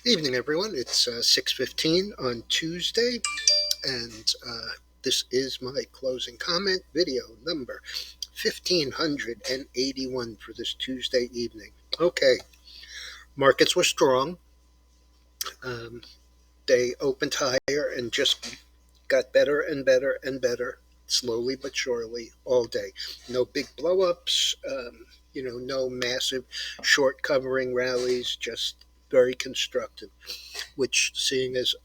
Evening, everyone. It's 6:15 on Tuesday, and this is my closing comment video number 1581 for this Tuesday evening. Okay, markets were strong. Um, they opened higher and just got better and better and better, slowly but surely, all day. No big blowups. No massive short covering rallies. Just very constructive. Which, seeing as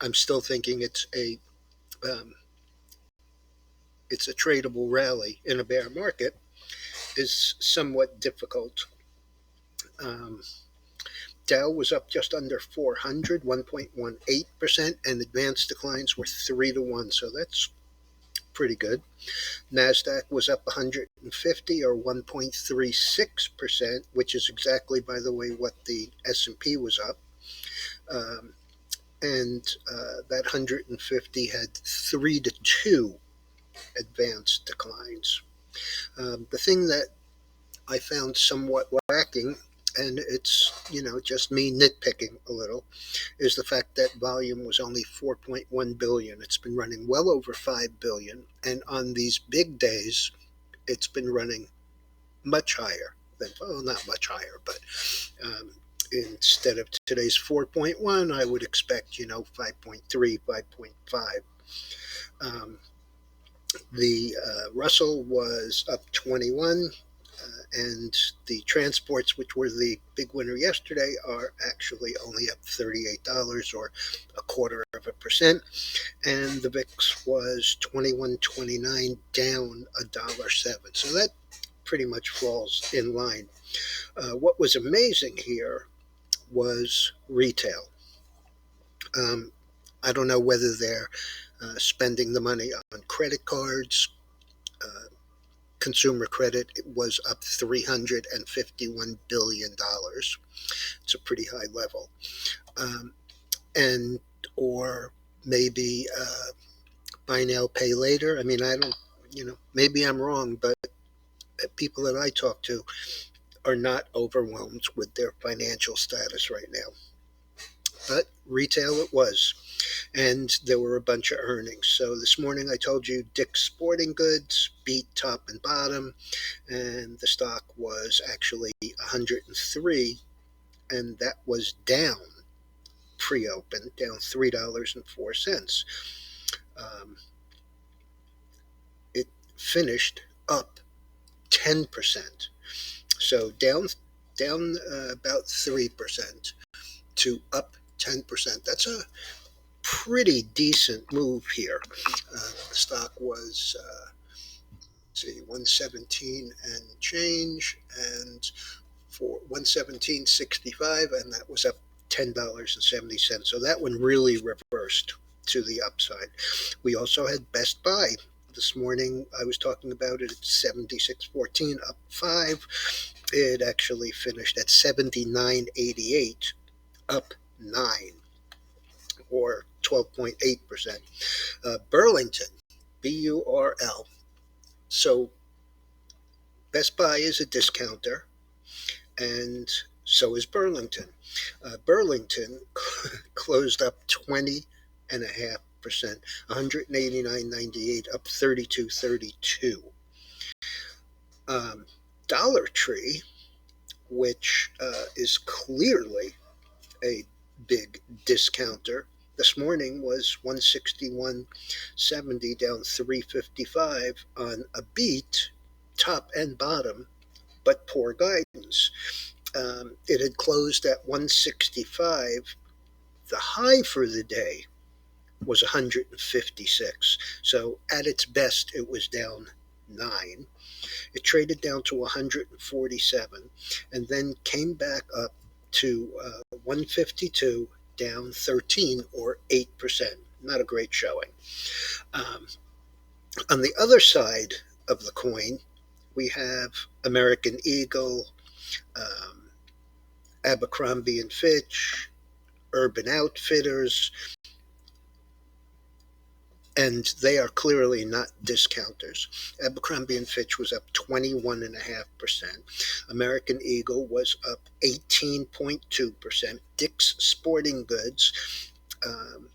I'm still thinking um, it's a tradable rally in a bear market is somewhat difficult. Um, Dow was up just under 400, 1.18%, and advanced declines were 3 to 1, so that's pretty good. Nasdaq was up 150 or 1.36%, which is exactly, by the way, what the S&P was up. Um, and that 150 had 3 to 2 advanced declines. The thing that I found somewhat lacking, and it's just me nitpicking a little, is the fact that volume was only 4.1 billion. It's been running well over 5 billion, and on these big days, it's been running much higher than, well, not much higher, but um, instead of today's 4.1, I would expect 5.3, 5.5. Um, the Russell was up 21, and the transports, which were the big winner yesterday, are actually only up $38 or a quarter of a percent. And the VIX was 21.29, down $1.07. So that pretty much falls in line. What was amazing here was retail. Um, I don't know whether they're spending the money on credit cards. Uh, Consumer credit was up $351 billion dollars. It's a pretty high level. And or maybe buy now, pay later. I mean, I don't, maybe I'm wrong, but people that I talk to are not overwhelmed with their financial status right now. But retail it was. And there were a bunch of earnings. So this morning I told you Dick's Sporting Goods beat top and bottom, and the stock was actually 103, and that was down pre-open, down $3.04. Um, it finished up 10%, so down about 3% to up 10%. That's a pretty decent move here. The stock was, see, 117 and change, and for 117.65, and that was up $10.70. So that one really reversed to the upside. We also had Best Buy. This morning I was talking about it at 76.14, up 5. It actually finished at 79.88, up 9, or 12.8%. Burlington, BURL. So Best Buy is a discounter, and so is Burlington. Burlington closed up 20.5%, 189.98, up 32.32. Um, Dollar Tree, which is clearly a big discounter, this morning was 161.70, down 355 on a beat, top and bottom, but poor guidance. It had closed at 165. The high for the day was 156. So at its best, it was down 9. It traded down to 147 and then came back up to 152, down 13 or 8%. Not a great showing. Um, on the other side of the coin, we have American Eagle, um, Abercrombie and Fitch, Urban Outfitters, and they are clearly not discounters. Abercrombie and Fitch was up 21.5%. American Eagle was up 18.2%. Dick's Sporting Goods, um,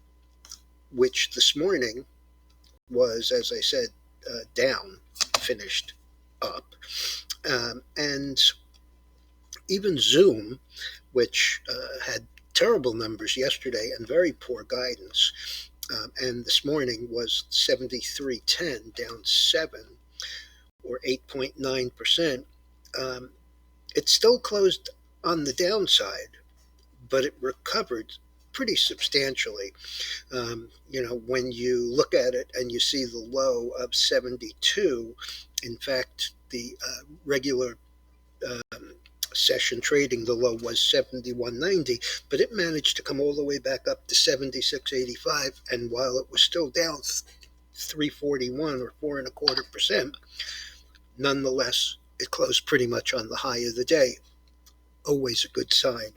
which this morning was, as I said, down, finished up. And even Zoom, which had terrible numbers yesterday and very poor guidance, and this morning was 73.10, down 7 or 8.9%. Um, it still closed on the downside, but it recovered pretty substantially. When you look at it and you see the low of 72, in fact, the regular um, session trading, the low was 71.90, but it managed to come all the way back up to 76.85. And while it was still down 341 or 4.25%, nonetheless, it closed pretty much on the high of the day. Always a good sign.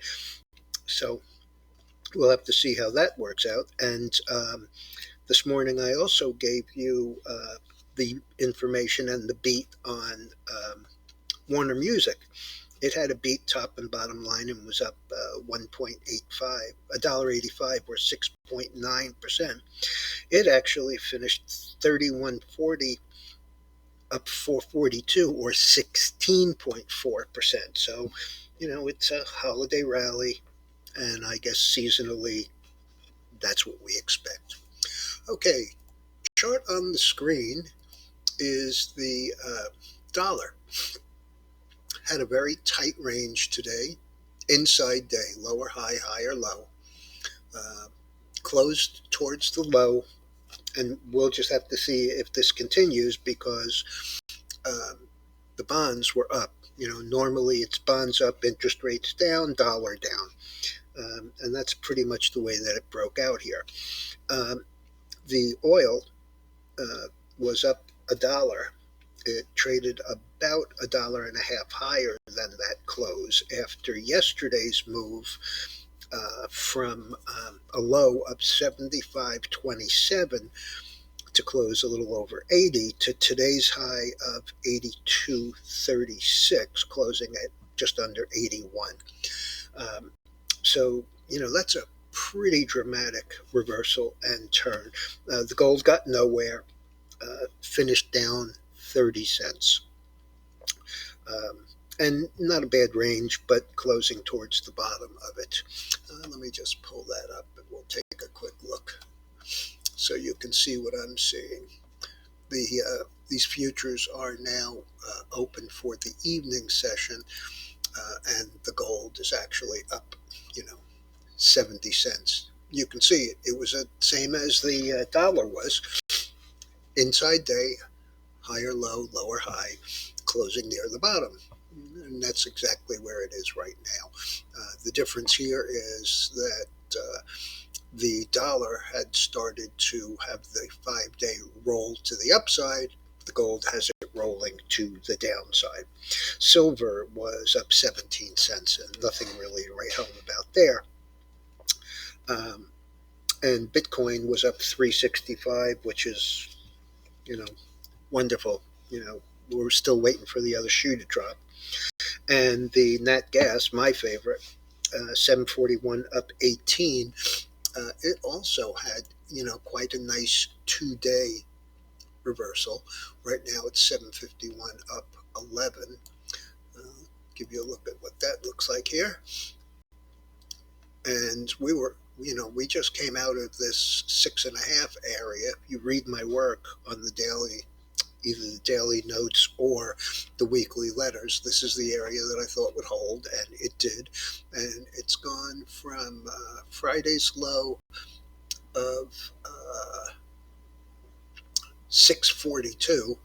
So we'll have to see how that works out. And this morning, I also gave you the information and the beat on Warner Music. It had a beat top and bottom line and was up 1.85, $1.85 or 6.9%. It actually finished 31.40, up 442 or 16.4%. So, it's a holiday rally, and I guess seasonally, that's what we expect. Okay, chart on the screen is the dollar. Had a very tight range today, inside day, lower high, higher low. Closed towards the low, and we'll just have to see if this continues because the bonds were up. Normally it's bonds up, interest rates down, dollar down. And that's pretty much the way that it broke out here. The oil was up $1. It traded about $1.50 higher than that close after yesterday's move from a low of 75.27 to close a little over 80 to today's high of 82.36, closing at just under 81. So, that's a pretty dramatic reversal and turn. The gold got nowhere, finished down 30 cents. And not a bad range, but closing towards the bottom of it. Let me just pull that up and we'll take a quick look so you can see what I'm seeing. These futures are now open for the evening session, and the gold is actually up, 70 cents. You can see it. It was the same as the dollar was. Inside day, higher low, lower high, closing near the bottom. And that's exactly where it is right now. The difference here is that the dollar had started to have the 5-day roll to the upside. The gold has it rolling to the downside. Silver was up 17 cents and nothing really to write home about there. And Bitcoin was up 365, which is, wonderful. We're still waiting for the other shoe to drop. And the Nat Gas, my favorite, 741 up 18. It also had, quite a nice 2-day reversal. Right now it's 751 up 11. Give you a look at what that looks like here. And we just came out of this 6.5 area. You read my work on the daily, either the daily notes or the weekly letters. This is the area that I thought would hold, and it did. And it's gone from Friday's low of 642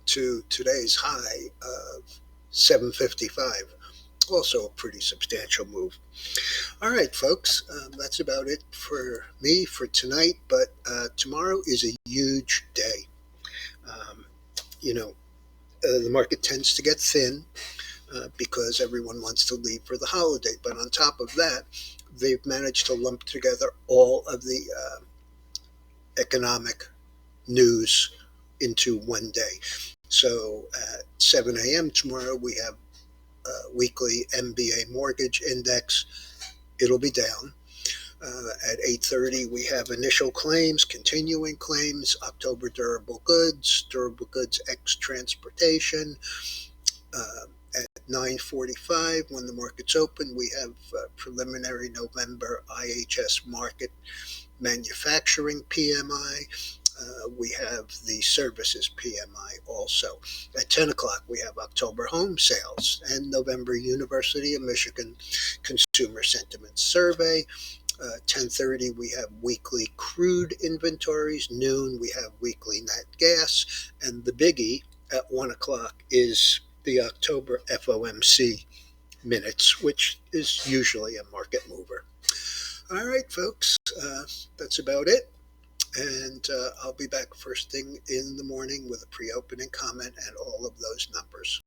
to today's high of 755. Also a pretty substantial move. All right, folks, that's about it for me for tonight, but tomorrow is a huge day. The market tends to get thin because everyone wants to leave for the holiday. But on top of that, they've managed to lump together all of the economic news into one day. So at 7 a.m. tomorrow, we have weekly MBA mortgage index. It'll be down. At 8:30, we have initial claims, continuing claims, October durable goods ex transportation. At 9:45, when the markets open, we have preliminary November IHS market manufacturing PMI. We have the services PMI also. At 10 o'clock, we have October home sales and November University of Michigan Consumer Sentiment Survey. 10:30, we have weekly crude inventories. Noon, we have weekly nat gas. And the biggie at 1 o'clock is the October FOMC minutes, which is usually a market mover. All right, folks, that's about it. And I'll be back first thing in the morning with a pre opening comment and all of those numbers.